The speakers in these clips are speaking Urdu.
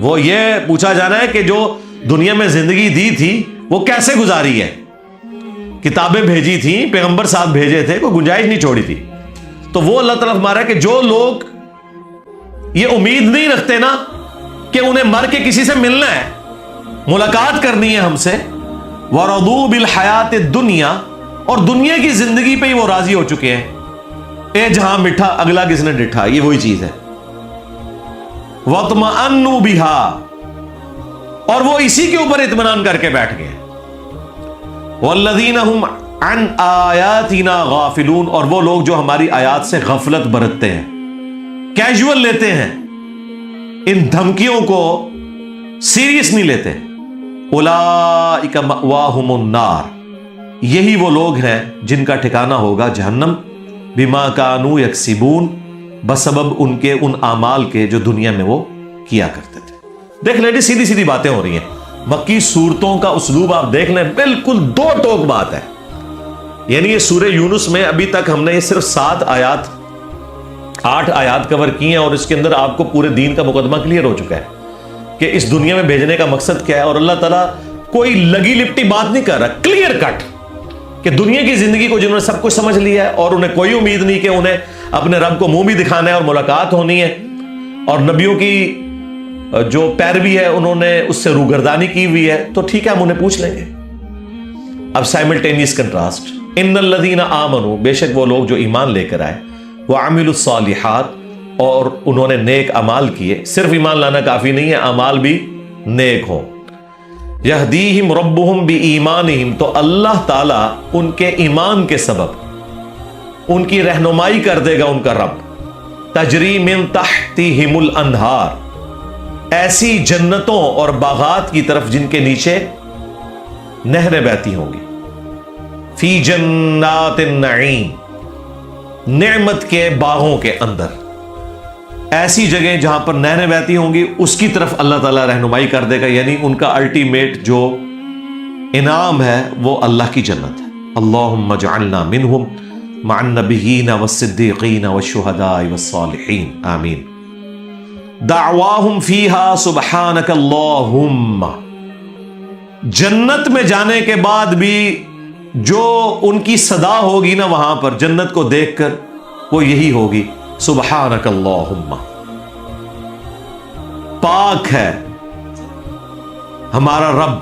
وہ یہ پوچھا جانا ہے کہ جو دنیا میں زندگی دی تھی وہ کیسے گزاری ہے. کتابیں بھیجی تھیں, پیغمبر ساتھ بھیجے تھے, کوئی گنجائش نہیں چھوڑی تھی. تو وہ اللہ تعالیٰ فرما رہا ہے کہ جو لوگ یہ امید نہیں رکھتے نا کہ انہیں مر کے کسی سے ملنا ہے, ملاقات کرنی ہے ہم سے, وَرَضُوا بِالْحَيَاةِ الدُّنْيَا, اور دنیا کی زندگی پہ ہی وہ راضی ہو چکے ہیں. اے جہاں مٹھا اگلا کس نے ڈٹھا, یہ وہی چیز ہے. وَاطْمَأَنُّوا بِهَا, اور وہ اسی کے اوپر اطمینان کر کے بیٹھ گئے. وَالَّذِينَ هُمْ عَنْ آيَاتِنَا غَافِلُونَ, اور وہ لوگ جو ہماری آیات سے غفلت برتتے ہیں, کیجول لیتے ہیں, ان دھمکیوں کو سیریس نہیں لیتے. اولئک مأواہم النار, یہی وہ لوگ ہیں جن کا ٹھکانہ ہوگا جہنم. بما کانوا یکسبون, بسبب ان کے ان اعمال کے جو دنیا میں وہ کیا کرتے تھے. دیکھ لیں, سیدھی سیدھی باتیں ہو رہی ہیں. مکی صورتوں کا اسلوب آپ دیکھ لیں, بالکل دو ٹوک بات ہے. یعنی یہ سورہ یونس میں ابھی تک ہم نے یہ صرف 8 آیات کور کی ہیں, اور اس کے اندر آپ کو پورے دین کا مقدمہ کلیئر ہو چکا ہے کہ اس دنیا میں بھیجنے کا مقصد کیا ہے. اور اللہ تعالیٰ کوئی لگی لپٹی بات نہیں کر رہا, کلیئر کٹ, کہ دنیا کی زندگی کو جنہوں نے سب کچھ سمجھ لیا ہے اور انہیں کوئی امید نہیں کہ انہیں اپنے رب کو منہ بھی دکھانا ہے اور ملاقات ہونی ہے, اور نبیوں کی جو پیروی ہے انہوں نے اس سے روگردانی کی ہوئی ہے, تو ٹھیک ہے ہم انہیں پوچھ لیں گے. اب سائملٹینیس کنٹراسٹ, ان الذین آمنوا, بے شک وہ لوگ جو ایمان لے کر آئے, وعملوا الصالحات, اور انہوں نے نیک اعمال کیے. صرف ایمان لانا کافی نہیں ہے, اعمال بھی نیک ہوں. یہدیہم ربہم بایمانہم, تو اللہ تعالیٰ ان کے ایمان کے سبب ان کی رہنمائی کر دے گا ان کا رب. تجری من تحتہم الانہار, ایسی جنتوں اور باغات کی طرف جن کے نیچے نہریں بہتی ہوں گی. فی جنات النعیم, نعمت کے باغوں کے اندر, ایسی جگہ جہاں پر نہریں بہتی ہوں گی اس کی طرف اللہ تعالیٰ رہنمائی کر دے گا. یعنی ان کا الٹیمیٹ جو انعام ہے وہ اللہ کی جنت ہے. اللہم اجعلنا منہم مع النبیین والصدیقین والشہداء والصالحین, آمین. دعواہم فیہا سبحانک اللہم, جنت میں جانے کے بعد بھی جو ان کی صدا ہوگی نا وہاں پر جنت کو دیکھ کر, وہ یہی ہوگی, سبحانک اللہم, پاک ہے ہمارا رب.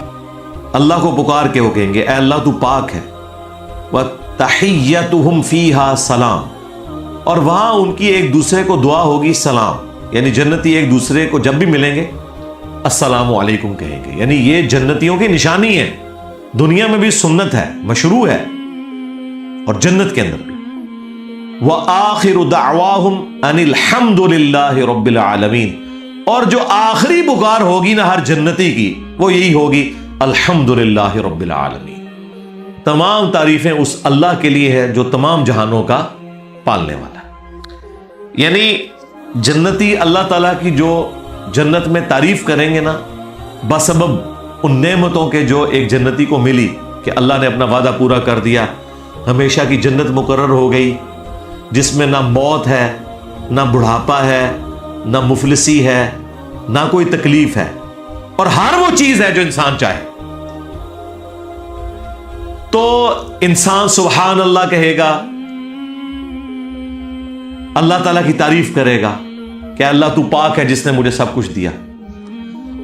اللہ کو پکار کے وہ کہیں گے اے اللہ تو پاک ہے. وَتَحِيَّتُهُمْ فِيهَا سلام, اور وہاں ان کی ایک دوسرے کو دعا ہوگی سلام. یعنی جنتی ایک دوسرے کو جب بھی ملیں گے السلام علیکم کہیں گے. یعنی یہ جنتیوں کی نشانی ہے, دنیا میں بھی سنت ہے, مشروع ہے, اور جنت کے اندر بھی. وَآخِرُ دَعْوَاهُمْ أَنِ الْحَمْدُ لِلَّهِ رَبِّ الْعَالَمِينَ, اور جو آخری پکار ہوگی نا ہر جنتی کی وہ یہی ہوگی الحمدللہ رب العالمین. تمام تعریفیں اس اللہ کے لیے ہے جو تمام جہانوں کا پالنے والا ہے. یعنی جنتی اللہ تعالیٰ کی جو جنت میں تعریف کریں گے نا بسبب ان نعمتوں کے جو ایک جنتی کو ملی کہ اللہ نے اپنا وعدہ پورا کر دیا, ہمیشہ کی جنت مقرر ہو گئی جس میں نہ موت ہے, نہ بڑھاپا ہے, نہ مفلسی ہے, نہ کوئی تکلیف ہے, اور ہر وہ چیز ہے جو انسان چاہے. تو انسان سبحان اللہ کہے گا, اللہ تعالیٰ کی تعریف کرے گا کہ اللہ تو پاک ہے جس نے مجھے سب کچھ دیا,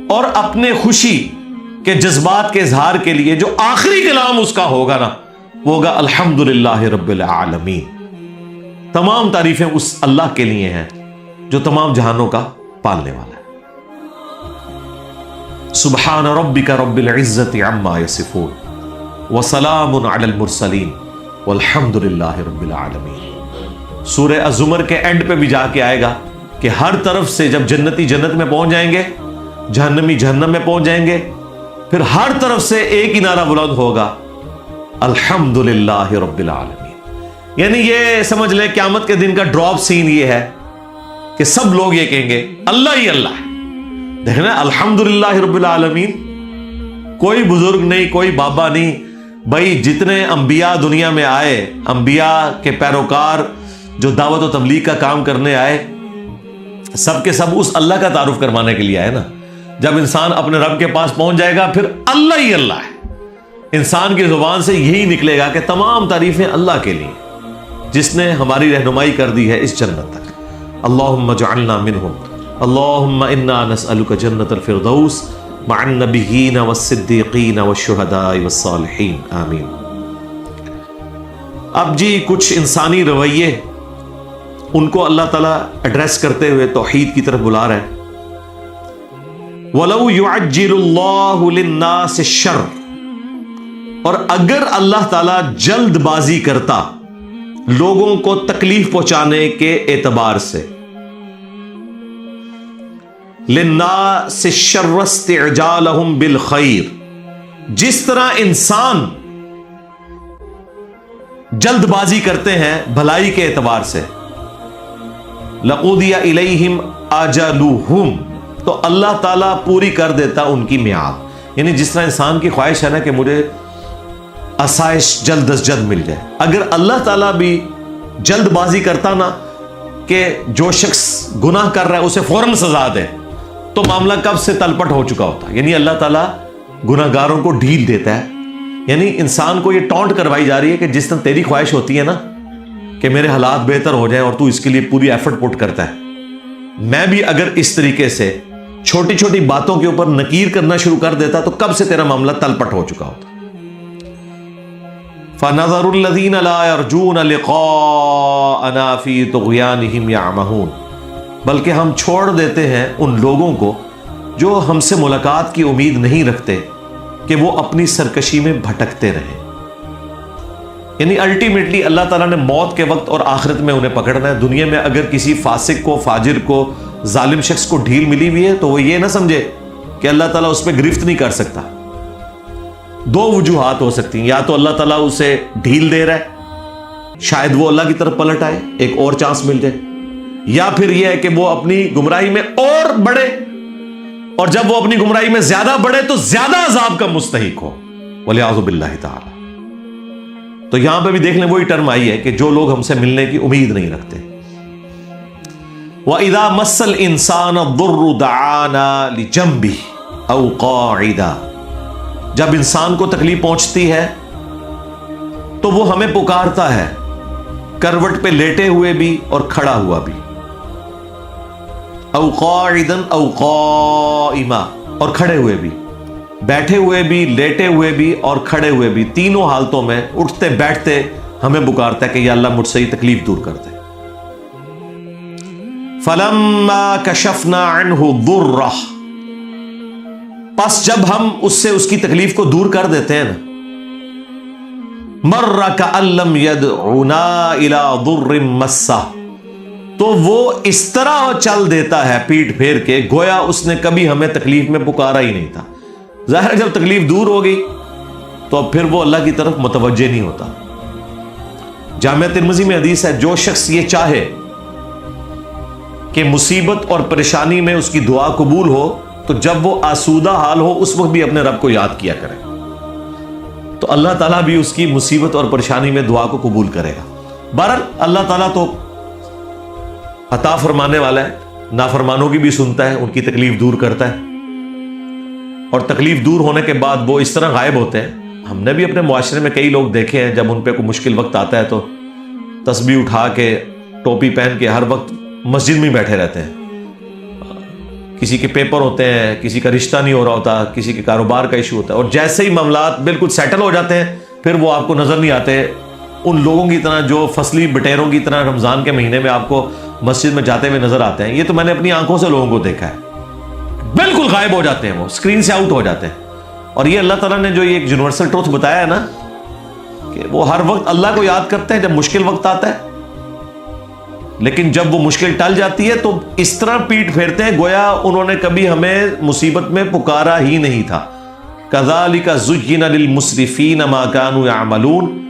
اور اپنے خوشی کے جذبات کے اظہار کے لیے جو آخری کلام اس کا ہوگا نا وہ ہوگا الحمدللہ رب العالمین. تمام تعریفیں اس اللہ کے لیے ہیں جو تمام جہانوں کا پالنے والا ہے. سبحان ربک رب العزت عما یصفون وسلام علی المرسلین والحمد للہ رب العالمین. سورہ الزمر کے اینڈ پہ بھی جا کے آئے گا کہ ہر طرف سے جب جنتی جنت میں پہنچ جائیں گے, جہنمی جہنم میں پہنچ جائیں گے, پھر ہر طرف سے ایک ہی نعرہ بلند ہوگا الحمد للہ رب العالمین. یعنی یہ سمجھ لیں قیامت کے دن کا ڈراپ سین یہ ہے کہ سب لوگ یہ کہیں گے اللہ ہی اللہ ہے. دیکھنا الحمدللہ رب العالمین, کوئی بزرگ نہیں, کوئی بابا نہیں بھائی. جتنے انبیاء دنیا میں آئے, انبیاء کے پیروکار جو دعوت و تبلیغ کا کام کرنے آئے, سب کے سب اس اللہ کا تعارف کروانے کے لیے آئے نا. جب انسان اپنے رب کے پاس پہنچ جائے گا پھر اللہ ہی اللہ ہے. انسان کی زبان سے یہی نکلے گا کہ تمام تعریفیں اللہ کے لیے جس نے ہماری رہنمائی کر دی ہے اس جنت تک. اللہم اجعلنا منہم اللہم انا نسألک جنت الفردوس مع النبیین والصدیقین والشہداء والصالحین آمین. اب جی کچھ انسانی رویے ان کو اللہ تعالیٰ ایڈریس کرتے ہوئے توحید کی طرف بلا رہے ہیں. وَلَوْ يُعَجِّلُ اللَّهُ لِلنَّاسِ الشَّرَّ، اور اگر اللہ تعالیٰ جلد بازی کرتا لوگوں کو تکلیف پہنچانے کے اعتبار سے، لِلنَّاسِ الشَّرَّ اسْتِعْجَالَهُمْ بِالْخَيْرِ، جس طرح انسان جلد بازی کرتے ہیں بھلائی کے اعتبار سے، لَقُضِيَ إِلَيْهِمْ آجَلُهُمْ، تو اللہ تعالیٰ پوری کر دیتا ان کی میعاد. یعنی جس طرح انسان کی خواہش ہے نا کہ مجھے آسائش جلد از جلد مل جائے، اگر اللہ تعالیٰ بھی جلد بازی کرتا نا کہ جو شخص گناہ کر رہا ہے اسے فوراً سزا دے تو معاملہ کب سے تلپٹ ہو چکا ہوتا. یعنی اللہ تعالیٰ گناہ گاروں کو ڈھیل دیتا ہے. یعنی انسان کو یہ ٹونٹ کروائی جا رہی ہے کہ جس طرح تیری خواہش ہوتی ہے نا کہ میرے حالات بہتر ہو جائیں اور تو اس کے لیے پوری ایفرٹ پٹ کرتا ہے، میں بھی اگر اس طریقے سے چھوٹی چھوٹی باتوں کے اوپر نکیر کرنا شروع کر دیتا تو کب سے تیرا معاملہ تلپٹ ہو چکا ہوتا. فَنَظَرُ الَّذِينَ لَا يَرْجُونَ لِقَاءَنَا فِي طُغْيَانِهِمْ يَعْمَهُونَ، بلکہ ہم چھوڑ دیتے ہیں ان لوگوں کو جو ہم سے ملاقات کی امید نہیں رکھتے کہ وہ اپنی سرکشی میں بھٹکتے رہیں. یعنی الٹیمیٹلی اللہ تعالیٰ نے موت کے وقت اور آخرت میں انہیں پکڑنا ہے. دنیا میں اگر کسی فاسق کو، فاجر کو، ظالم شخص کو ڈھیل ملی ہوئی ہے تو وہ یہ نہ سمجھے کہ اللہ تعالیٰ اس پہ گرفت نہیں کر سکتا. دو وجوہات ہو سکتی ہیں، یا تو اللہ تعالیٰ اسے ڈھیل دے رہا ہے شاید وہ اللہ کی طرف پلٹ آئے، ایک اور چانس مل جائے، یا پھر یہ ہے کہ وہ اپنی گمراہی میں اور بڑھے، اور جب وہ اپنی گمراہی میں زیادہ بڑھے تو زیادہ عذاب کا مستحق ہو، وَلِعَاذُ بِاللَّهِ تعالی. تو یہاں پہ بھی دیکھ لیں وہی ٹرم آئی ہے کہ جو لوگ ہم سے ملنے کی امید نہیں رکھتے. وَإِذَا مَسَّ الْإِنسَانَ الضُّرُّ دَعَانَا لِجَنبِهِ أَوْ قَاعِدًا، جب انسان کو تکلیف پہنچتی ہے تو وہ ہمیں پکارتا ہے کروٹ پہ لیٹے ہوئے بھی اور کھڑا ہوا بھی. أَوْ قَاعِدًا أَوْ قَائِمًا، اور کھڑے ہوئے بھی، بیٹھے ہوئے بھی، لیٹے ہوئے بھی اور کھڑے ہوئے بھی، تینوں حالتوں میں اٹھتے بیٹھتے ہمیں پکارتا ہے کہ یا اللہ مجھ سے یہ تکلیف دور کر دے. فَلَمَّا كَشَفْنَا عَنْهُ ضُرَّهُ، پس جب ہم اس سے اس کی تکلیف کو دور کر دیتے ہیں نا، مَرَّ كَأَن لَّمْ يَدْعُنَا إِلَىٰ ضُرٍّ مَسَّهُ، تو وہ اس طرح چل دیتا ہے پیٹ پھیر کے گویا اس نے کبھی ہمیں تکلیف میں پکارا ہی نہیں تھا. ظاہر جب تکلیف دور ہو گئی تو اب پھر وہ اللہ کی طرف متوجہ نہیں ہوتا. جامعہ ترمذی میں حدیث ہے، جو شخص یہ چاہے کہ مصیبت اور پریشانی میں اس کی دعا قبول ہو تو جب وہ آسودہ حال ہو اس وقت بھی اپنے رب کو یاد کیا کرے، تو اللہ تعالیٰ بھی اس کی مصیبت اور پریشانی میں دعا کو قبول کرے گا. بہرحال اللہ تعالیٰ تو عطا فرمانے والا ہے، نافرمانوں کی بھی سنتا ہے، ان کی تکلیف دور کرتا ہے، اور تکلیف دور ہونے کے بعد وہ اس طرح غائب ہوتے ہیں. ہم نے بھی اپنے معاشرے میں کئی لوگ دیکھے ہیں جب ان پہ کوئی مشکل وقت آتا ہے تو تسبیح اٹھا کے ٹوپی پہن کے ہر وقت مسجد میں بیٹھے رہتے ہیں. کسی کے پیپر ہوتے ہیں، کسی کا رشتہ نہیں ہو رہا ہوتا، کسی کے کاروبار کا ایشو ہوتا ہے، اور جیسے ہی معاملات بالکل سیٹل ہو جاتے ہیں پھر وہ آپ کو نظر نہیں آتے ان لوگوں کی طرح جو فصلی بٹیروں کی طرح رمضان کے مہینے میں آپ کو مسجد میں جاتے ہوئے نظر آتے ہیں. یہ تو میں نے اپنی آنکھوں سے لوگوں کو دیکھا ہے، بالکل غائب ہو جاتے ہیں، وہ اسکرین سے آؤٹ ہو جاتے ہیں. اور یہ اللہ تعالیٰ نے جو یہ ایک یونیورسل ٹروتھ بتایا ہے نا کہ وہ ہر وقت اللہ کو یاد کرتے ہیں جب مشکل وقت آتا ہے، لیکن جب وہ مشکل ٹل جاتی ہے تو اس طرح پیٹ پھیرتے ہیں گویا انہوں نے کبھی ہمیں مصیبت میں پکارا ہی نہیں تھا. كَذَلِكَ زُيِّنَ لِلْمُسْرِفِينَ مَا كَانُوا يَعْمَلُونَ،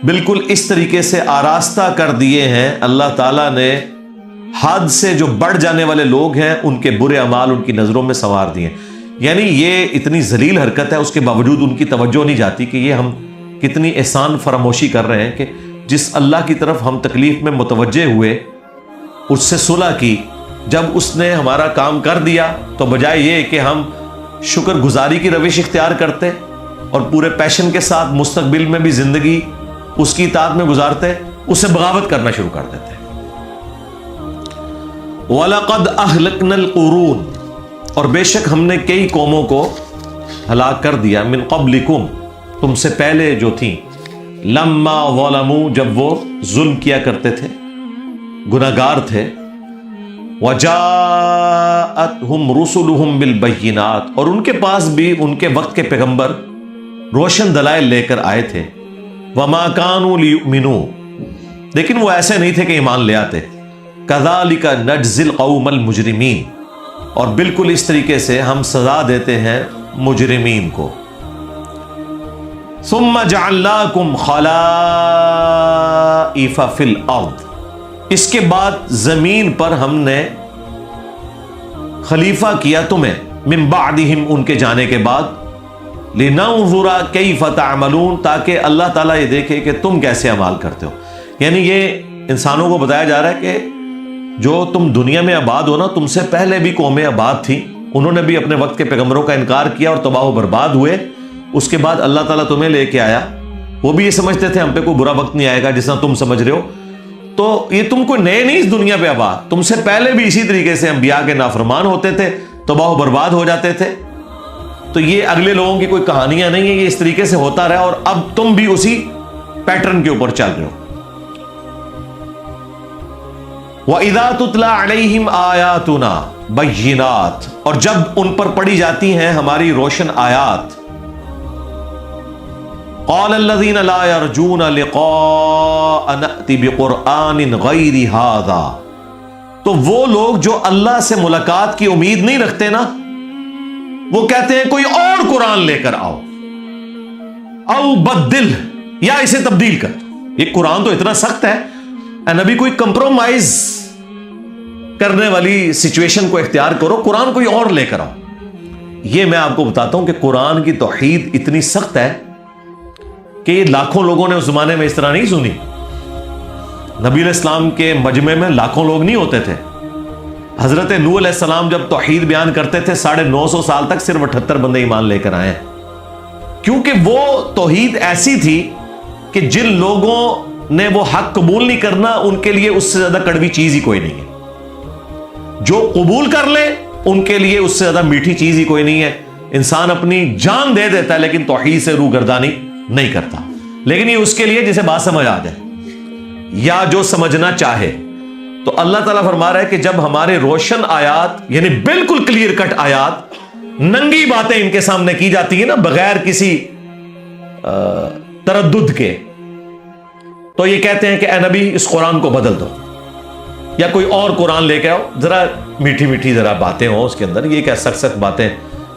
بالکل اس طریقے سے آراستہ کر دیے ہیں اللہ تعالیٰ نے حد سے جو بڑھ جانے والے لوگ ہیں، ان کے برے اعمال ان کی نظروں میں سنوار دیے. یعنی یہ اتنی ذلیل حرکت ہے، اس کے باوجود ان کی توجہ نہیں جاتی کہ یہ ہم کتنی احسان فراموشی کر رہے ہیں کہ جس اللہ کی طرف ہم تکلیف میں متوجہ ہوئے، اس سے صلح کی، جب اس نے ہمارا کام کر دیا تو بجائے یہ کہ ہم شکر گزاری کی روش اختیار کرتے اور پورے پیشن کے ساتھ مستقبل میں بھی زندگی اس کی اطاعت میں گزارتے، اس سے بغاوت کرنا شروع کر دیتے۔ وَلَقَدْ أَهْلَكْنَا الْقُرُونَ، اور بے شک ہم نے کئی قوموں کو ہلاک کر دیا، من قبلکم، تم سے پہلے جو تھیں، لما ظلموا، جب وہ ظلم کیا کرتے تھے، گناہگار تھے، وجاءتهم رسلهم بالبینات، اور ان کے پاس بھی ان کے وقت کے پیغمبر روشن دلائل لے کر آئے تھے، وما كانوا ليؤمنوا، لیکن وہ ایسے نہیں تھے کہ ایمان لے آتے، كذلك نجزي القوم المجرمین، اور بالکل اس طریقے سے ہم سزا دیتے ہیں مجرمین کو۔ ثم جعلناكم خلائف في الارض، اس کے بعد زمین پر ہم نے خلیفہ کیا تمہیں، من بعدہم، ان کے جانے کے بعد، لننظر کیف تعملون، تاکہ اللہ تعالیٰ یہ دیکھے کہ تم کیسے عمل کرتے ہو۔ یعنی یہ انسانوں کو بتایا جا رہا ہے کہ جو تم دنیا میں آباد ہو نا، تم سے پہلے بھی قومیں آباد تھیں، انہوں نے بھی اپنے وقت کے پیغمبروں کا انکار کیا اور تباہ و برباد ہوئے، اس کے بعد اللہ تعالیٰ تمہیں لے کے آیا، وہ بھی یہ سمجھتے تھے ہم پہ کوئی برا وقت نہیں آئے گا جس طرح تم سمجھ رہے ہو، تو یہ تم کو نئے نہیں اس دنیا پہ آباد، تم سے پہلے بھی اسی طریقے سے انبیاء کے نافرمان ہوتے تھے، تباہ و برباد ہو جاتے تھے، تو یہ اگلے لوگوں کی کوئی کہانیاں نہیں ہیں، یہ اس طریقے سے ہوتا رہا اور اب تم بھی اسی پیٹرن کے اوپر چل رہے ہو۔ وَإِذَا تُتْلَى عَلَيْهِمْ آيَاتُنَا بَيِّنَاتٍ، اور جب ان پر پڑھی جاتی ہیں ہماری روشن آیات، قَالَ الَّذِينَ لَا يَرْجُونَ لِقَاءَ نَأْتِ بِقُرْآنٍ غَيْرِ هَذَا، تو وہ لوگ جو اللہ سے ملاقات کی امید نہیں رکھتے نا، وہ کہتے ہیں کوئی اور قرآن لے کر آؤ، او بدل، یا اسے تبدیل کر دو۔ یہ قرآن تو اتنا سخت ہے، اے نبی کوئی کمپرومائز کرنے والی سچویشن کو اختیار کرو، قرآن کوئی اور لے کر آؤ۔ یہ میں آپ کو بتاتا ہوں کہ قرآن کی توحید اتنی سخت ہے کہ یہ لاکھوں لوگوں نے اس زمانے میں اس طرح نہیں سنی۔ نبی علیہ السلام کے مجمع میں لاکھوں لوگ نہیں ہوتے تھے۔ حضرت نوح علیہ السلام جب توحید بیان کرتے تھے 950 سال تک صرف 78 بندے ایمان لے کر آئے ہیں، کیونکہ وہ توحید ایسی تھی کہ جن لوگوں نے وہ حق قبول نہیں کرنا، ان کے لیے اس سے زیادہ کڑوی چیز ہی کوئی نہیں ہے، جو قبول کر لے ان کے لیے اس سے زیادہ میٹھی چیز ہی کوئی نہیں ہے۔ انسان اپنی جان دے دیتا ہے لیکن توحید سے روگردانی نہیں کرتا، لیکن یہ اس کے لیے جسے بات سمجھ آ جائے یا جو سمجھنا چاہے۔ تو اللہ تعالیٰ فرما رہا ہے کہ جب ہمارے روشن آیات، یعنی بالکل کلیئر کٹ آیات، ننگی باتیں ان کے سامنے کی جاتی ہیں نا، بغیر کسی تردد کے، تو یہ کہتے ہیں کہ اے نبی اس قرآن کو بدل دو یا کوئی اور قرآن لے کے آؤ، ذرا میٹھی میٹھی ذرا باتیں ہوں اس کے اندر، یہ کیا سخت سخت باتیں،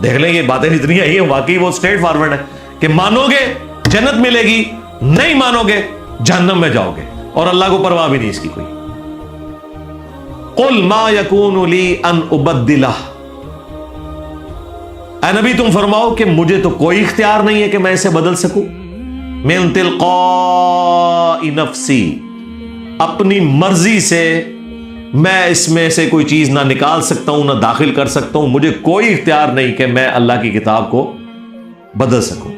دیکھ لیں یہ باتیں جتنی آئی ہیں واقعی وہ اسٹریٹ فارورڈ ہے کہ مانو گے جنت ملے گی، نہیں مانو گے جہنم میں جاؤ گے، اور اللہ کو پرواہ بھی نہیں اس کی کوئی۔ قل ما یکون لی ان ابدلہ، اے نبی تم فرماؤ کہ مجھے تو کوئی اختیار نہیں ہے کہ میں اسے بدل سکوں، من تلقاء نفسی، اپنی مرضی سے میں اس میں سے کوئی چیز نہ نکال سکتا ہوں نہ داخل کر سکتا ہوں، مجھے کوئی اختیار نہیں کہ میں اللہ کی کتاب کو بدل سکوں۔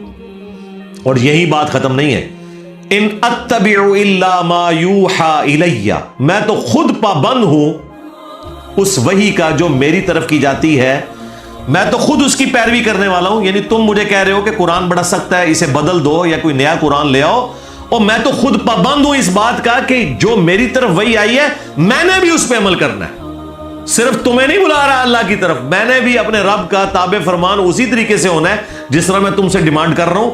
اور یہی بات ختم نہیں ہے، ان اتبع الا ما یوحى الی، میں تو خود پابند ہوں اس وحی کا جو میری طرف کی جاتی ہے، میں تو خود اس کی پیروی کرنے والا ہوں۔ یعنی تم مجھے کہہ رہے ہو کہ قرآن بڑا سخت ہے، اسے بدل دو یا کوئی نیا قرآن لے آؤ، اور میں تو خود پابند ہوں اس بات کا کہ جو میری طرف وحی آئی ہے میں نے بھی اس پہ عمل کرنا ہے۔ صرف تمہیں نہیں بلا رہا اللہ کی طرف، میں نے بھی اپنے رب کا تابع فرمان اسی طریقے سے ہونا ہے جس طرح میں تم سے ڈیمانڈ کر رہا ہوں۔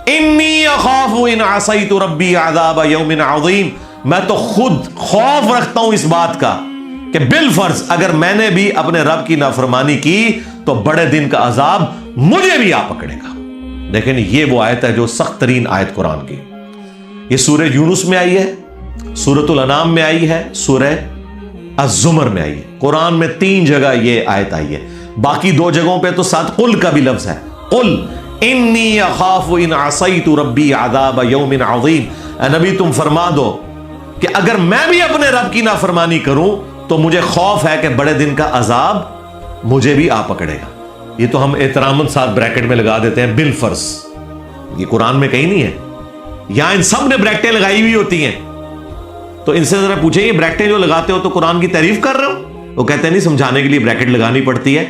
انی اخاف ان عصیت ربی عذاب یوم عظیم، میں تو خود خوف رکھتا ہوں اس بات کا کہ بالفرض اگر میں نے بھی اپنے رب کی نافرمانی کی تو بڑے دن کا عذاب مجھے بھی آ پکڑے گا۔ لیکن یہ وہ آیت ہے جو سخت ترین آیت قرآن کی، یہ سورہ یونس میں آئی ہے، سورۃ الانعام میں آئی ہے، سورہ الزمر میں آئی ہے۔ قرآن میں 3 جگہ یہ آیت آئی ہے، باقی 2 جگہوں پہ تو ساتھ قل کا بھی لفظ ہے، قل انی اخاف ان عصیت ربی عذاب یوم عظیم، اے نبی تم فرما دو کہ اگر میں بھی اپنے رب کی نافرمانی کروں تو تو مجھے خوف ہے کہ بڑے دن کا عذاب مجھے بھی آ پکڑے گا. یہ تو ہم احتراماً ساتھ بریکٹ میں لگا دیتے ہیں بالفرض، یہ قرآن میں کہیں نہیں ہے. یہاں ان سب نے بریکٹیں لگائی ہوئی ہوتی ہیں. تو ان سے ذرا پوچھیں، یہ بریکٹیں جو لگاتے ہو تو قرآن کی تعریف کر رہے ہو؟ وہ کہتے ہیں نہیں، سمجھانے کے لیے بریکٹ لگانی پڑتی ہے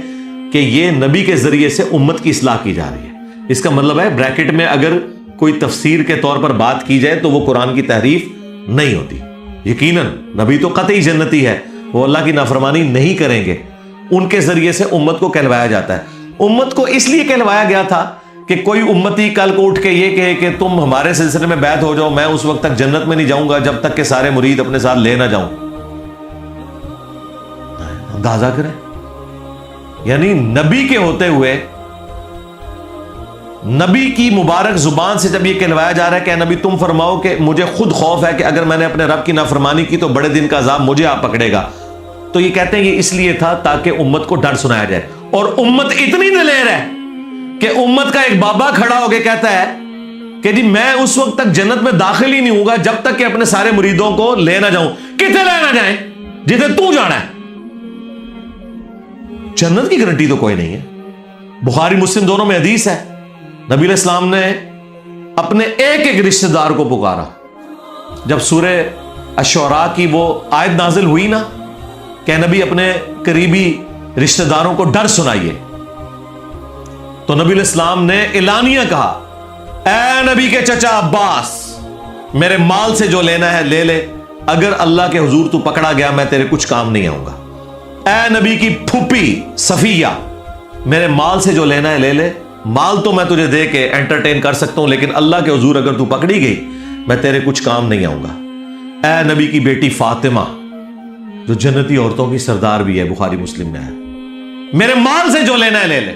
کہ یہ نبی کے ذریعے سے امت کی اصلاح کی جا رہی ہے. اس کا مطلب ہے بریکٹ میں اگر کوئی تفسیر کے طور پر بات کی جائے تو وہ قرآن کی تحریف نہیں ہوتی. یقیناً نبی تو قطعی جنتی ہے، وہ اللہ کی نافرمانی نہیں کریں گے. ان کے ذریعے سے امت کو کہلوایا جاتا ہے. امت کو اس لیے کہلوایا گیا تھا کہ کوئی امتی کل کو اٹھ کے یہ کہے کہ تم ہمارے سلسلے میں بیعت ہو جاؤ، میں اس وقت تک جنت میں نہیں جاؤں گا جب تک کہ سارے مرید اپنے ساتھ لے نہ جاؤں. اندازہ کریں، یعنی نبی کے ہوتے ہوئے، نبی کی مبارک زبان سے جب یہ کہلوایا جا رہا ہے کہ نبی تم فرماؤ کہ مجھے خود خوف ہے کہ اگر میں نے اپنے رب کی نافرمانی کی تو بڑے دن کا عذاب مجھے آ پکڑے گا. تو یہ کہتے ہیں یہ اس لیے تھا تاکہ امت کو ڈر سنایا جائے. اور امت اتنی دلیر ہے کہ امت کا ایک بابا کھڑا ہو کے کہتا ہے کہ جی میں اس وقت تک جنت میں داخل ہی نہیں ہوں گا جب تک کہ اپنے سارے مریدوں کو لے نہ جاؤں. کتنے لے نہ جائیں؟ جتنے تو جانا ہے. جنت کی گارنٹی تو کوئی نہیں ہے. بخاری مسلم دونوں میں حدیث ہے، نبی علیہ السلام نے اپنے ایک ایک رشتہ دار کو پکارا. جب سورہ الشعراء کی وہ آیت نازل ہوئی نا کہ نبی اپنے قریبی رشتہ داروں کو ڈر سنائیے، تو نبی علیہ السلام نے اعلانیہ کہا، اے نبی کے چچا عباس، میرے مال سے جو لینا ہے لے لے، اگر اللہ کے حضور تو پکڑا گیا میں تیرے کچھ کام نہیں آؤں گا. اے نبی کی پھوپھی صفیہ، میرے مال سے جو لینا ہے لے لے، مال تو میں تجھے دے کے انٹرٹین کر سکتا ہوں لیکن اللہ کے حضور اگر تو پکڑی گئی میں تیرے کچھ کام نہیں آؤں گا. اے نبی کی بیٹی فاطمہ جو جنتی عورتوں کی سردار بھی ہے، بخاری مسلم میں ہے، میرے مال سے جو لینا ہے لے لے،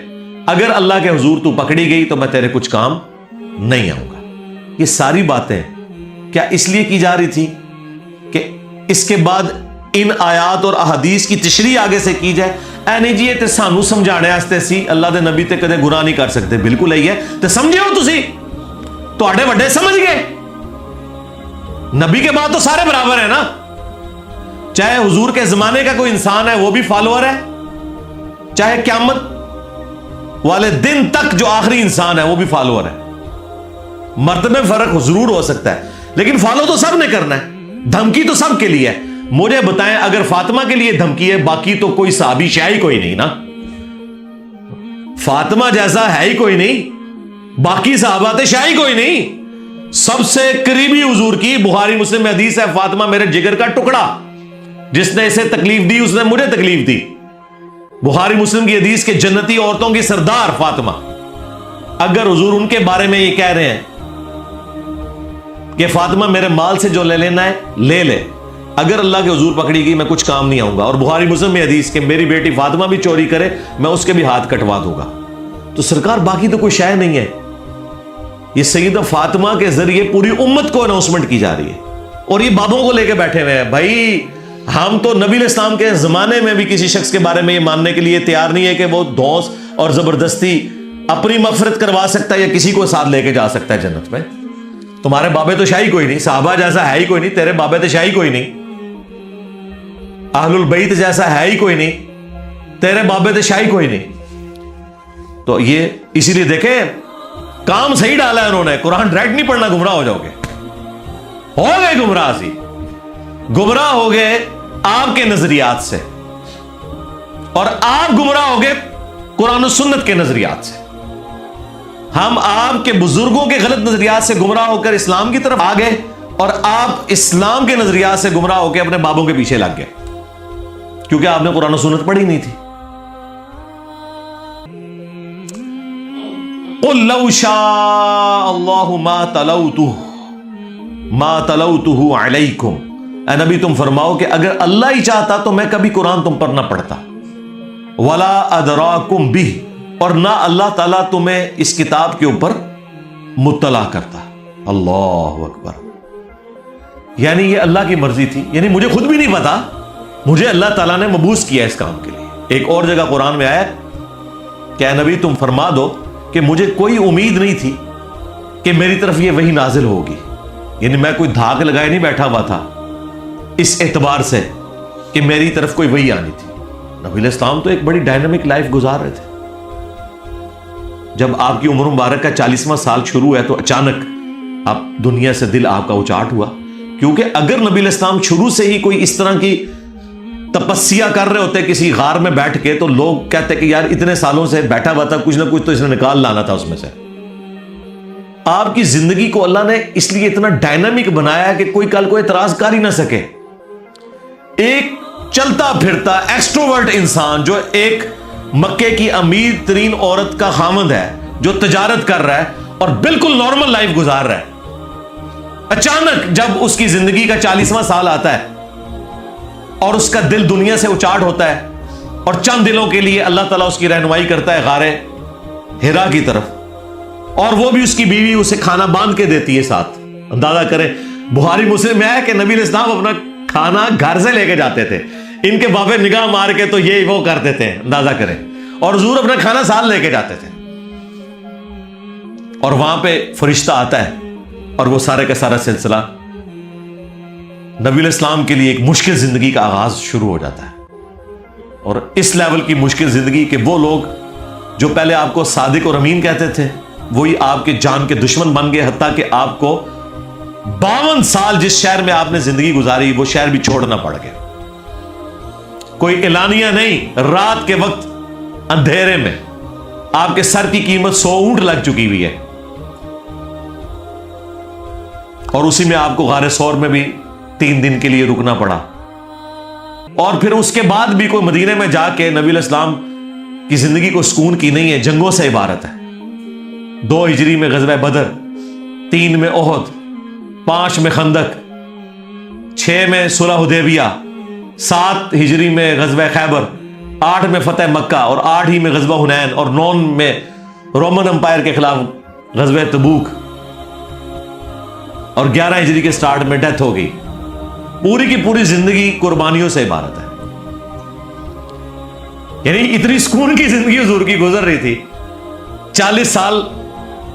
اگر اللہ کے حضور تو پکڑی گئی تو میں تیرے کچھ کام نہیں آؤں گا. یہ ساری باتیں کیا اس لیے کی جا رہی تھی کہ اس کے بعد ان آیات اور احادیث کی تشریح آگے سے کی جائے؟ اے نہیں جی یہ تے سانو سمجھانے واسطے سی، اللہ دے نبی تے کدے گناہ نہیں کر سکتے. بالکل ہے تے سمجھے ہو تسی، تواڈے وڈے سمجھ گئے. نبی کے بعد تو سارے برابر ہیں نا، چاہے حضور کے زمانے کا کوئی انسان ہے وہ بھی فالوور ہے، چاہے قیامت والے دن تک جو آخری انسان ہے وہ بھی فالوور ہے. مرتبے میں فرق ضرور ہو سکتا ہے لیکن فالو تو سب نے کرنا ہے. دھمکی تو سب کے لیے ہے. مجھے بتائیں اگر فاطمہ کے لیے دھمکی ہے، باقی تو کوئی صحابی شاہ ہی کوئی نہیں نا. فاطمہ جیسا ہے ہی کوئی نہیں، باقی صحابہ تے شاہ ہی کوئی نہیں. سب سے قریبی حضور کی بخاری مسلم میں حدیث ہے، فاطمہ میرے جگر کا ٹکڑا، جس نے اسے تکلیف دی اس نے مجھے تکلیف دی. بخاری مسلم کی حدیث کے جنتی عورتوں کی سردار فاطمہ. اگر حضور ان کے بارے میں یہ کہہ رہے ہیں کہ فاطمہ میرے مال سے جو لے لینا ہے لے لے، اگر اللہ کے حضور پکڑی گئی میں کچھ کام نہیں آؤں گا. اور بخاری مسلم میں حدیث کہ میری بیٹی فاطمہ بھی چوری کرے میں اس کے بھی ہاتھ کٹوا دوں گا. تو سرکار باقی تو کوئی شے نہیں ہے. یہ سیدہ فاطمہ کے ذریعے پوری امت کو اناؤنسمنٹ کی جا رہی ہے. اور یہ بابوں کو لے کے بیٹھے ہوئے ہیں. بھائی ہم تو نبی علیہ السلام کے زمانے میں بھی کسی شخص کے بارے میں یہ ماننے کے لیے تیار نہیں ہے کہ وہ دھوس اور زبردستی اپنی مغفرت کروا سکتا ہے یا کسی کو ساتھ لے کے جا سکتا ہے جنت میں. تمہارے بابے تو شاہی کوئی نہیں، صحابہ جیسا ہے ہی کوئی نہیں، تیرے بابے تو شاہی کوئی نہیں، اہل البیت جیسا ہے ہی کوئی نہیں، تیرے بابے تو شاہی کوئی نہیں. تو یہ اسی لیے دیکھیں کام صحیح ڈالا ہے انہوں نے. قرآن ڈائریکٹ نہیں پڑھنا، گمراہ ہو جاؤ گے. ہو گئے گمراہ، سی گمراہ ہو گئے آپ کے نظریات سے، اور آپ گمراہ ہو گئے قرآن و سنت کے نظریات سے. ہم آپ کے بزرگوں کے غلط نظریات سے گمراہ ہو کر اسلام کی طرف آ گئے، اور آپ اسلام کے نظریات سے گمراہ ہو کے اپنے بابوں کے پیچھے لگ گئے کیونکہ آپ نے قرآن و سنت پڑھی نہیں تھی. قل لو شاء اللہ ما تلوتہ علیکم، اے نبی تم فرماؤ کہ اگر اللہ ہی چاہتا تو میں کبھی قرآن تم پر نہ پڑھتا. ولا ادراکم بہ، اور نہ اللہ تعالیٰ تمہیں اس کتاب کے اوپر مطلع کرتا. اللہ اکبر. یعنی یہ اللہ کی مرضی تھی، یعنی مجھے خود بھی نہیں پتا، مجھے اللہ تعالیٰ نے مبعوث کیا اس کام کے لیے. ایک اور جگہ قرآن میں آیا کہ اے نبی تم فرما دو کہ مجھے کوئی امید نہیں تھی کہ میری طرف یہ وحی نازل ہوگی. یعنی میں کوئی دھاک لگائے نہیں بیٹھا ہوا تھا اس اعتبار سے کہ میری طرف کوئی وحی آنی تھی. نبی علیہ السلام تو ایک بڑی ڈائنامک لائف گزار رہے تھے. جب آپ کی عمر مبارک کا 40واں سال شروع ہے تو اچانک آپ دنیا سے دل آپ کا اچاٹ ہوا. کیونکہ اگر نبی علیہ السلام شروع سے ہی کوئی اس طرح کی تپسیا کر رہے ہوتے کسی غار میں بیٹھ کے تو لوگ کہتے کہ یار اتنے سالوں سے بیٹھا ہوا تھا, کچھ نہ کچھ تو اس نے نکال لانا تھا اس میں سے. آپ کی زندگی کو اللہ نے اس لیے اتنا ڈائنامک بنایا کہ کوئی کل کو اعتراض کر ہی نہ سکے. ایک چلتا پھرتا ایکسٹروورٹ انسان جو ایک مکے کی امیر ترین عورت کا خامند ہے, جو تجارت کر رہا ہے اور بالکل نارمل لائف گزار رہا ہے, اچانک جب اس کی زندگی کا 40واں سال آتا ہے اور اس کا دل دنیا سے اچاٹ ہوتا ہے اور چند دنوں کے لیے اللہ تعالیٰ اس کی رہنمائی کرتا ہے غار ہرا کی طرف, اور وہ بھی اس کی بیوی اسے کھانا باندھ کے دیتی ہے ساتھ. اندازہ کریں, بخاری مسلم میں ہے کہ نبی علیہ السلام اپنا کھانا گھر سے لے کے جاتے تھے, ان کے بابے نگاہ مار کے تو یہ وہ کرتے تھے, اندازہ کریں, اور حضور اپنا کھانا ساتھ لے کے جاتے تھے. اور وہاں پہ فرشتہ آتا ہے اور وہ سارے کا سارا سلسلہ نبی علیہ السلام کے لیے ایک مشکل زندگی کا آغاز شروع ہو جاتا ہے. اور اس لیول کی مشکل زندگی کہ وہ لوگ جو پہلے آپ کو صادق اور امین کہتے تھے وہی آپ کے جان کے دشمن بن گئے, حتیٰ کہ آپ کو 52 سال جس شہر میں آپ نے زندگی گزاری وہ شہر بھی چھوڑنا پڑ گیا. کوئی اعلانیہ نہیں, رات کے وقت اندھیرے میں آپ کے سر کی قیمت 100 اونٹ لگ چکی ہوئی ہے, اور اسی میں آپ کو غار ثور میں بھی 3 دن کے لیے رکنا پڑا. اور پھر اس کے بعد بھی کوئی مدینے میں جا کے نبی علیہ السلام کی زندگی کو سکون کی نہیں ہے, جنگوں سے عبارت ہے. 2 ہجری میں غزوہ بدر, 3 میں احد, 5 میں خندق, 6 میں صلح حدیبیہ, 7 ہجری میں غزوہ خیبر, 8 میں فتح مکہ, اور 8 ہی میں غزوہ حنین, اور 9 میں رومن امپائر کے خلاف غزوہ تبوک, اور 11 ہجری کے سٹارٹ میں ڈیتھ ہو گئی. پوری کی پوری زندگی قربانیوں سے عبارت ہے. یعنی اتنی سکون کی زندگی حضور کی گزر رہی تھی, 40 سال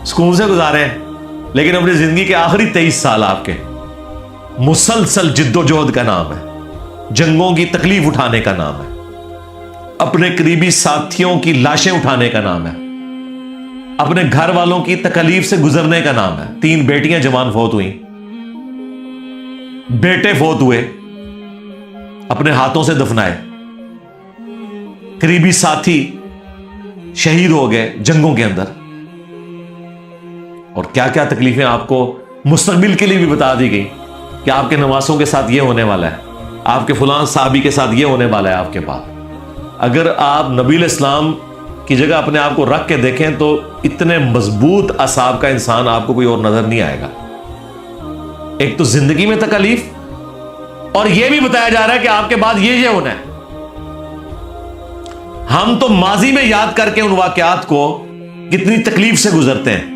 سکون سے گزارے ہیں, لیکن اپنی زندگی کے آخری 23 سال آپ کے مسلسل جد و جہد کا نام ہے, جنگوں کی تکلیف اٹھانے کا نام ہے, اپنے قریبی ساتھیوں کی لاشیں اٹھانے کا نام ہے, اپنے گھر والوں کی تکلیف سے گزرنے کا نام ہے. 3 بیٹیاں جوان فوت ہوئیں, بیٹے فوت ہوئے, اپنے ہاتھوں سے دفنائے, قریبی ساتھی شہید ہو گئے جنگوں کے اندر, اور کیا کیا تکلیفیں آپ کو مستقبل کے لیے بھی بتا دی گئی کہ آپ کے نواسوں کے ساتھ یہ ہونے والا ہے, آپ کے فلاں صحابی کے ساتھ یہ ہونے والا ہے آپ کے بعد. اگر آپ نبی علیہ السلام کی جگہ اپنے آپ کو رکھ کے دیکھیں تو اتنے مضبوط اعصاب کا انسان آپ کو کوئی اور نظر نہیں آئے گا. ایک تو زندگی میں تکلیف, اور یہ بھی بتایا جا رہا ہے کہ آپ کے بعد یہ ہونا ہے. ہم تو ماضی میں یاد کر کے ان واقعات کو کتنی تکلیف سے گزرتے ہیں.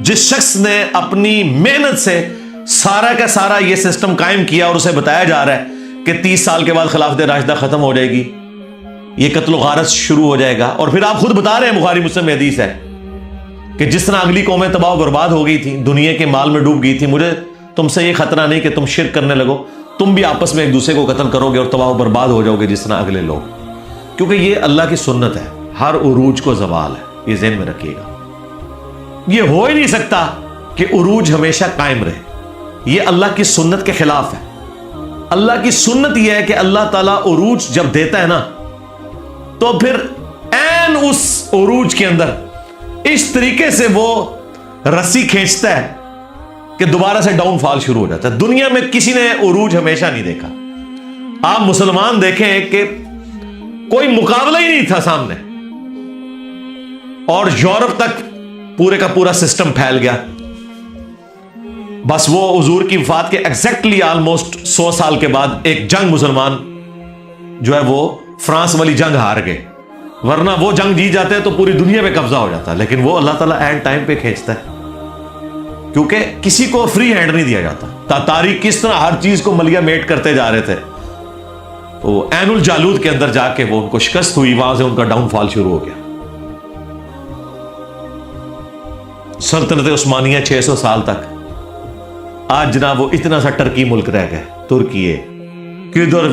جس شخص نے اپنی محنت سے سارا کا سارا یہ سسٹم قائم کیا اور اسے بتایا جا رہا ہے کہ 30 سال کے بعد خلافت راشدہ ختم ہو جائے گی, یہ قتل و غارت شروع ہو جائے گا, اور پھر آپ خود بتا رہے ہیں, بخاری مسلم میں حدیث ہے کہ جس طرح اگلی قومیں تباہ و برباد ہو گئی تھی, دنیا کے مال میں ڈوب گئی تھی, مجھے تم سے یہ خطرہ نہیں کہ تم شرک کرنے لگو, تم بھی آپس میں ایک دوسرے کو قتل کرو گے اور تباہ و برباد ہو جاؤ گے جس طرح اگلے لوگ. کیونکہ یہ اللہ کی سنت ہے, ہر عروج کو زوال ہے, یہ ذہن میں رکھیے گا. یہ ہو ہی نہیں سکتا کہ عروج ہمیشہ قائم رہے, یہ اللہ کی سنت کے خلاف ہے. اللہ کی سنت یہ ہے کہ اللہ تعالیٰ عروج جب دیتا ہے نا تو پھر عین اس عروج کے اندر اس طریقے سے وہ رسی کھینچتا ہے کہ دوبارہ سے ڈاؤن فال شروع ہو جاتا ہے. دنیا میں کسی نے عروج ہمیشہ نہیں دیکھا. آپ مسلمان دیکھیں کہ کوئی مقابلہ ہی نہیں تھا سامنے, اور یورپ تک پورے کا پورا سسٹم پھیل گیا. بس وہ حضور کی وفات کے ایگزیکٹلی آلموسٹ 100 سال کے بعد ایک جنگ مسلمان جو ہے وہ فرانس والی جنگ ہار گئے, ورنہ وہ جنگ جیت جاتے ہیں تو پوری دنیا پہ قبضہ ہو جاتا ہے. لیکن وہ اللہ تعالیٰ اینڈ ٹائم پہ کھینچتا ہے, کیونکہ کسی کو فری ہینڈ نہیں دیا جاتا. تاریخ کس طرح ہر چیز کو ملیا میٹ کرتے جا رہے تھے, تو عین الجالود کے اندر جا کے وہ ان کو شکست ہوئی, وہاں سے ان کا ڈاؤن فال شروع ہو گیا. سلطنت عثمانیہ 600 سال تک, آج جناب وہ اتنا سا ٹرکی ملک رہ گئے, ترکی کدھر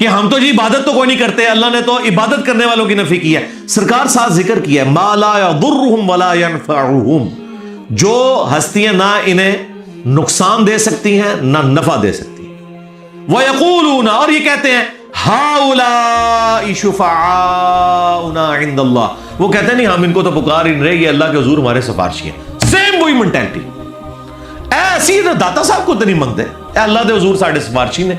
کہ ہم تو جی عبادت تو کوئی نہیں کرتے, اللہ نے تو عبادت کرنے والوں کی نفی کی ہے. سرکار ساتھ ذکر کیا ہے ما لا یضرہم ولا ینفعہم, جو ہستیاں نہ انہیں نقصان دے سکتی ہیں نہ نفع دے سکتی ہیں. وَيَقُولُونَ, اور یہ کہتے ہیں ہَؤُلَاءِ شُفَعَاؤُنَا عِندَ اللَّهِ, وہ کہتے ہیں نہیں ہم ان کو تو پکار ہی نہیں رہے, یہ اللہ کے حضور ہمارے سفارشی ہیں. سیم وہی مینٹلٹی, ایسی داتا صاحب کو تو نہیں منگتے, اے اللہ دے حضور ساڑھے سفارشی نے,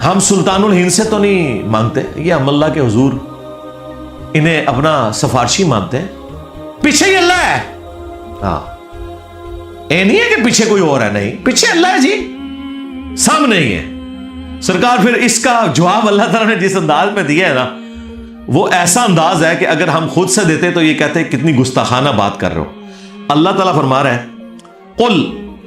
ہم سلطان الہند سے تو نہیں مانگتے, یہ ہم اللہ کے حضور انہیں اپنا سفارشی مانتے ہیں, پیچھے ہی اللہ ہے. ہاں اے نہیں ہے کہ پیچھے کوئی اور ہے, نہیں پیچھے اللہ ہے جی, سامنے ہی ہے. سرکار پھر اس کا جواب اللہ تعالیٰ نے جس انداز میں دیا ہے نا, وہ ایسا انداز ہے کہ اگر ہم خود سے دیتے تو یہ کہتے ہیں کتنی گستاخانہ بات کر رہے ہو. اللہ تعالیٰ فرما رہا ہے قل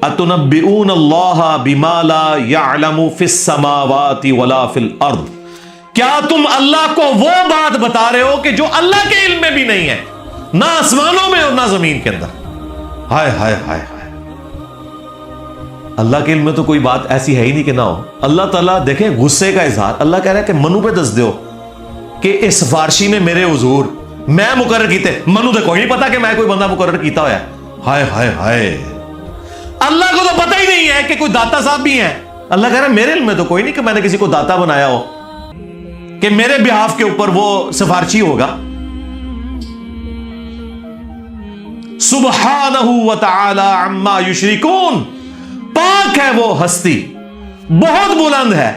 اتنبئون اللہ بما لا یعلم فی السماوات ولا فی الارض, کیا تم اللہ کو وہ بات بتا رہے ہو کہ جو اللہ کے علم میں بھی نہیں ہے, نہ آسمانوں میں اور نہ زمین کے اندر. ہائے ہائے ہائے ہائے, اللہ کے علم میں تو کوئی بات ایسی ہے ہی نہیں کہ نہ ہو. اللہ تعالیٰ دیکھیں غصے کا اظہار, اللہ کہہ رہا ہے کہ منو پہ دس دیو کہ اس سفارشی میں میرے حضور میں مقرر کیتے, منو تو کوئی نہیں پتا کہ میں کوئی بندہ مقرر کیتا ہوا ہے. ہائے ہائے ہائے, اللہ کو تو پتہ ہی نہیں ہے کہ کوئی داتا صاحب بھی ہیں. اللہ کہہ رہا ہے میرے علم میں تو کوئی نہیں کہ میں نے کسی کو داتا بنایا ہو کہ میرے بیہاف کے اوپر وہ سفارشی ہوگا. سبحانہ وتعالی عما یشرکون, پاک ہے وہ ہستی, بہت بلند ہے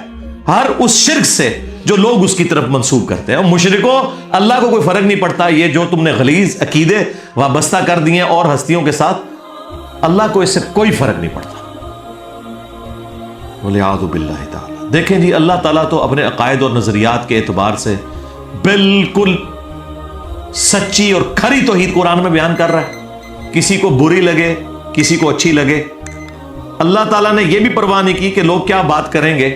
ہر اس شرک سے جو لوگ اس کی طرف منسوب کرتے ہیں. اور مشرکوں, اللہ کو کوئی فرق نہیں پڑتا یہ جو تم نے غلیظ عقیدے وابستہ کر دیے اور ہستیوں کے ساتھ, اللہ کو اس سے کوئی فرق نہیں پڑتا. وَلِعَاذُ بِاللَّهِ تعالی. دیکھیں جی اللہ تعالیٰ تو اپنے عقائد اور نظریات کے اعتبار سے بالکل سچی اور کھری توحید قرآن میں بیان کر رہا ہے, کسی کو بری لگے کسی کو اچھی لگے. اللہ تعالیٰ نے یہ بھی پرواہ نہیں کی کہ لوگ کیا بات کریں گے,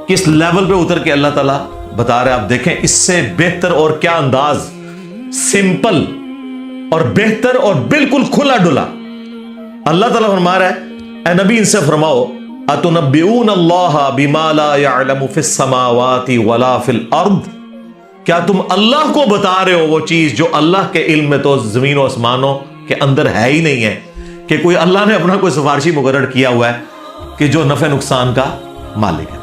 کس لیول پہ اتر کے اللہ تعالیٰ بتا رہے ہیں. آپ دیکھیں اس سے بہتر اور کیا انداز, سمپل اور بہتر اور بالکل کھلا ڈلا. اللہ تعالیٰ فرما رہا ہے اے نبی ان سے فرماؤ اتنبئون اللہ بما لا یعلم فی السماوات ولا فی الارض, کیا تم اللہ کو بتا رہے ہو وہ چیز جو اللہ کے علم میں تو زمین و آسمانوں کے اندر ہے ہی نہیں ہے, کہ کوئی اللہ نے اپنا کوئی سفارشی مقرر کیا ہوا ہے کہ جو نفع نقصان کا مالک ہے.